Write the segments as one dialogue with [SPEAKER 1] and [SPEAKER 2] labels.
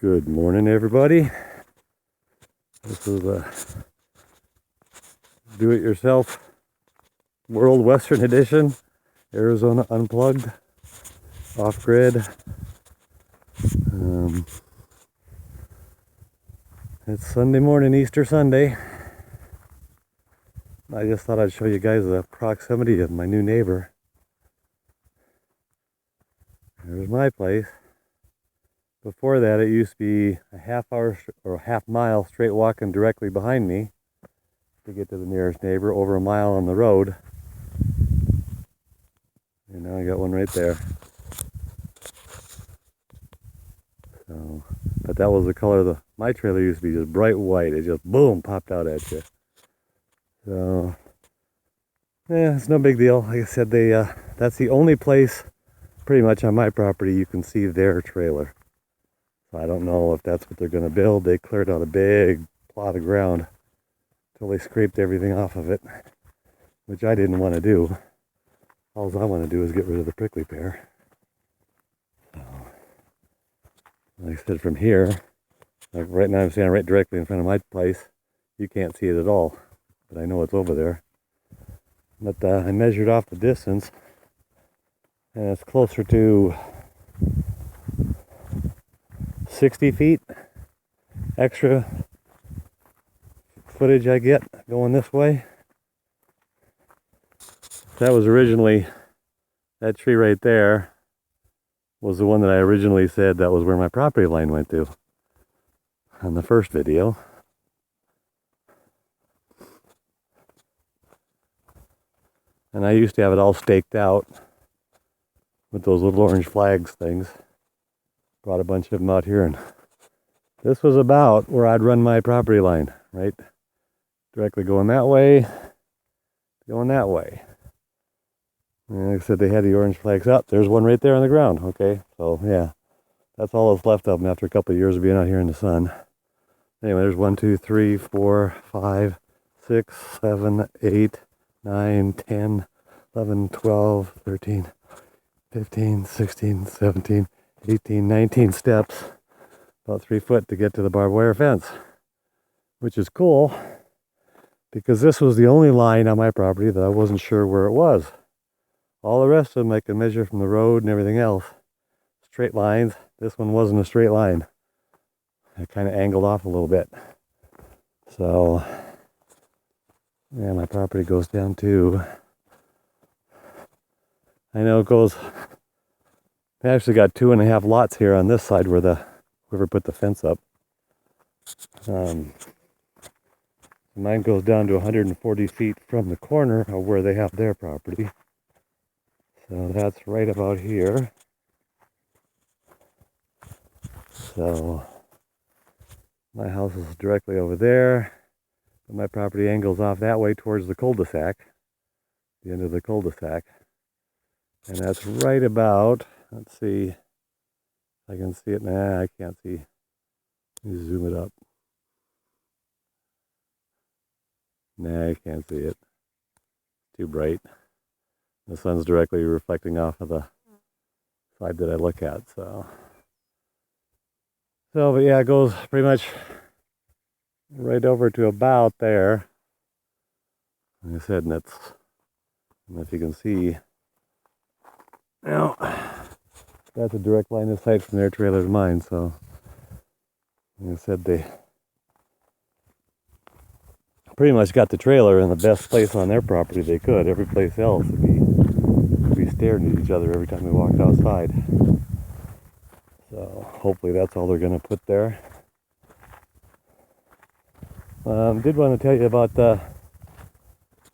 [SPEAKER 1] Good morning, everybody. This is a do-it-yourself World Western Edition, Arizona Unplugged, off-grid. It's Sunday morning, Easter Sunday. I just thought I'd show you guys the proximity of my new neighbor. There's my place. Before that, it used to be a half hour or a half mile straight walking directly behind me to get to the nearest neighbor, over a mile on the road. And now I got one right there. So, but that was the color of my trailer used to be, just bright white. It just boom popped out at you. So yeah, it's no big deal. Like I said, that's the only place pretty much on my property you can see their trailer. So I don't know if that's what they're going to build. They cleared out a big plot of ground until they scraped everything off of it, which I didn't want to do. All I want to do is get rid of the prickly pear. So, like I said, from here, like right now I'm standing right directly in front of my place. You can't see it at all, but I know it's over there. But I measured off the distance, and it's closer to 60 feet extra footage I get going this way. That was originally, that tree right there was the one that I originally said that was where my property line went to on the first video. And I used to have it all staked out with those little orange flags things. Brought a bunch of them out here, and this was about where I'd run my property line, right? Directly going that way, going that way. And like I said, they had the orange flags up. There's one right there on the ground, okay? So yeah, that's all that's left of them after a couple of years of being out here in the sun. Anyway, there's 1, 2, 3, 4, 5, 6, 7, 8, 9, 10, 11, 12, 13, 15, 16, 17, 18, 19 steps, about 3 foot to get to the barbed wire fence, which is cool because this was the only line on my property that I wasn't sure where it was. All the rest of them I could measure from the road and everything else. Straight lines. This one wasn't a straight line. It kind of angled off a little bit. So, yeah, my property goes down to, I know it goes, I actually got 2.5 lots here on this side where whoever put the fence up. Mine goes down to 140 feet from the corner of where they have their property. So that's right about here. So my house is directly over there. But my property angles off that way towards the cul-de-sac, the end of the cul-de-sac. And that's right about, let's see, I can see it. Nah, I can't see. Let me zoom it up. Nah, I can't see it. Too bright. The sun's directly reflecting off of the side that I look at, so but yeah, it goes pretty much right over to about there. Like I said, and that's, I don't know if you can see. Now, that's a direct line of sight from their trailer to mine, so like I said, they pretty much got the trailer in the best place on their property they could. Every place else would be staring at each other every time we walked outside. So hopefully that's all they're going to put there. Did want to tell you about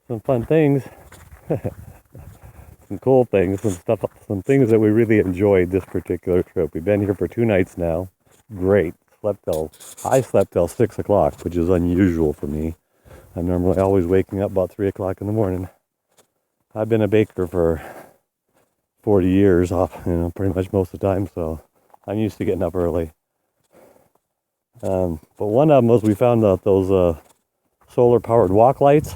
[SPEAKER 1] some fun things, some cool things, some things that we really enjoyed this particular trip. We've been here for 2 nights now. Great. I slept till 6 o'clock, which is unusual for me. I'm normally always waking up about 3 o'clock in the morning. I've been a baker for 40 years, pretty much most of the time, so I'm used to getting up early. But one of them was we found out those solar-powered walk lights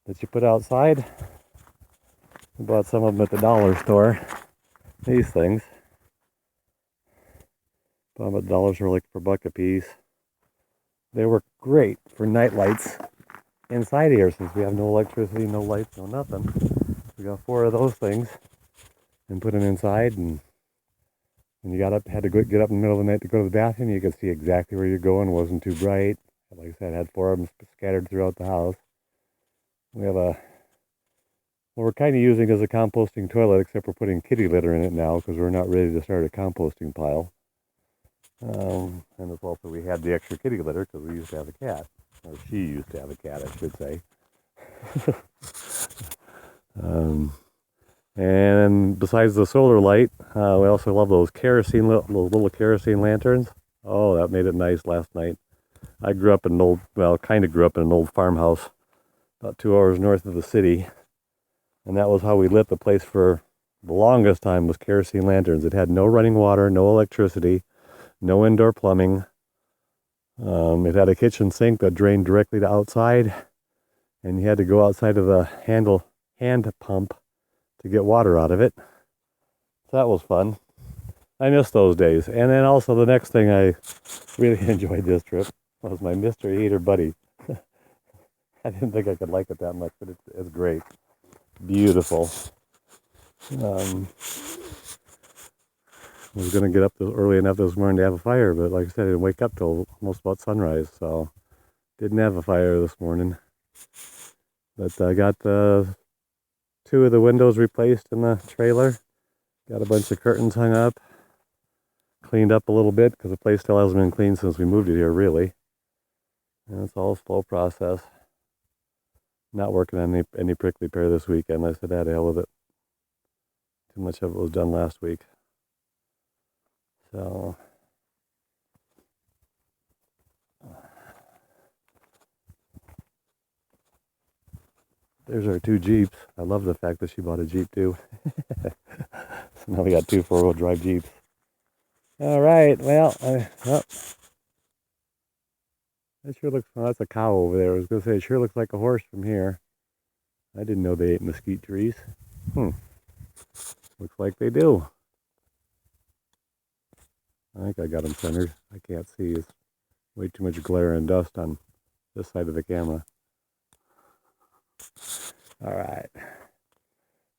[SPEAKER 1] that you put outside. We bought some of them at the dollar store. These things. About dollars for like per buck a piece. They work great for night lights inside here since we have no electricity, no lights, no nothing. We got 4 of those things and put them inside, and when you had to get up in the middle of the night to go to the bathroom, you could see exactly where you're going. It wasn't too bright. Like I said, I had 4 of them scattered throughout the house. We have well, we're kind of using it as a composting toilet, except we're putting kitty litter in it now because we're not ready to start a composting pile. And it's also, we had the extra kitty litter because we used to have a cat. Or she used to have a cat, I should say. And besides the solar light, we also love those little kerosene lanterns. Oh, that made it nice last night. I grew up in an old, kind of grew up in an old farmhouse about 2 hours north of the city. And that was how we lit the place for the longest time, was kerosene lanterns. It had no running water, no electricity, no indoor plumbing. It had a kitchen sink that drained directly to outside, and you had to go outside of the hand pump to get water out of it. So that was fun. I miss those days. And then also the next thing I really enjoyed this trip was my Mr. Heater buddy. I didn't think I could like it that much, but it's great. Beautiful. I was going to get up early enough this morning to have a fire, but like I said, I didn't wake up till almost about sunrise, so didn't have a fire this morning. But I got 2 of the windows replaced in the trailer. Got a bunch of curtains hung up. Cleaned up a little bit because the place still hasn't been cleaned since we moved it here, really. And it's all a slow process. Not working on any prickly pear this weekend. I said, the hell with it. Too much of it was done last week. So there's our 2 Jeeps. I love the fact that she bought a Jeep too. So now we got 2 4-wheel drive Jeeps. All right, well, that sure looks, well, that's a cow over there. I was going to say, it sure looks like a horse from here. I didn't know they ate mesquite trees. Looks like they do. I think I got them centered. I can't see. It's way too much glare and dust on this side of the camera. All right.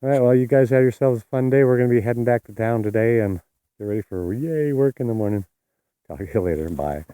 [SPEAKER 1] All right, well, you guys have yourselves a fun day. We're going to be heading back to town today and get ready for yay work in the morning. Talk to you later. Bye.